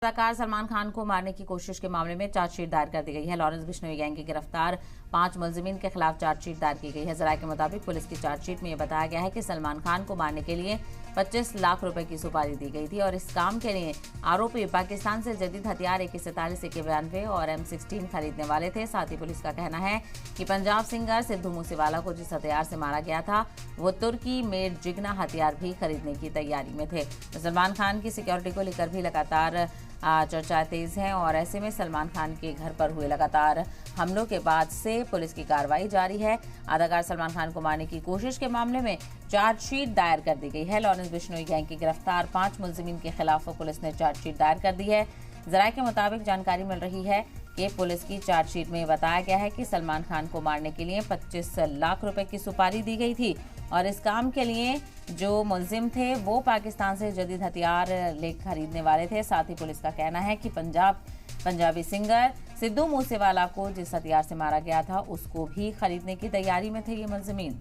अदाकार सलमान खान को मारने की कोशिश के मामले में चार्जशीट दायर कर दी गई है। लॉरेंस बिश्नोई गैंग की गिरफ्तार 5 मुलजिमीन के खिलाफ चार्जशीट दायर की गई है। जराये के मुताबिक पुलिस की चार्जशीट में यह बताया गया है कि सलमान खान को मारने के लिए 25 लाख रुपए की सुपारी दी गई थी और इस काम के लिए आरोपी पाकिस्तान से जदीद हथियार AK-47 AK-92 और M16 खरीदने वाले थे। साथ ही पुलिस का कहना है कि पंजाब सिंगर सिद्धू मूसेवाला को जिस हथियार से मारा गया था वो तुर्की मेड जिगना हथियार भी खरीदने की तैयारी में थे। सलमान खान की सिक्योरिटी को लेकर भी लगातार चर्चा तेज है और ऐसे में सलमान खान के घर पर हुए लगातार हमलों के बाद से पुलिस की कार्रवाई जारी है। अदाकार सलमान खान को मारने की कोशिश के मामले में चार्जशीट दायर कर दी गई है। लॉरेंस बिश्नोई गैंग की गिरफ्तार 5 मुलजिमीन के खिलाफ पुलिस ने चार्जशीट दायर कर दी है। जराये के मुताबिक जानकारी मिल रही है कि पुलिस की चार्जशीट में बताया गया है कि सलमान खान को मारने के लिए 25 लाख रुपए की सुपारी दी गई थी और इस काम के लिए जो मुलजिम थे वो पाकिस्तान से जदीद हथियार खरीदने वाले थे। साथ ही पुलिस का कहना है कि पंजाबी सिंगर सिद्धू मूसेवाला को जिस हथियार से मारा गया था उसको भी खरीदने की तैयारी में थे ये मुलजिमीन।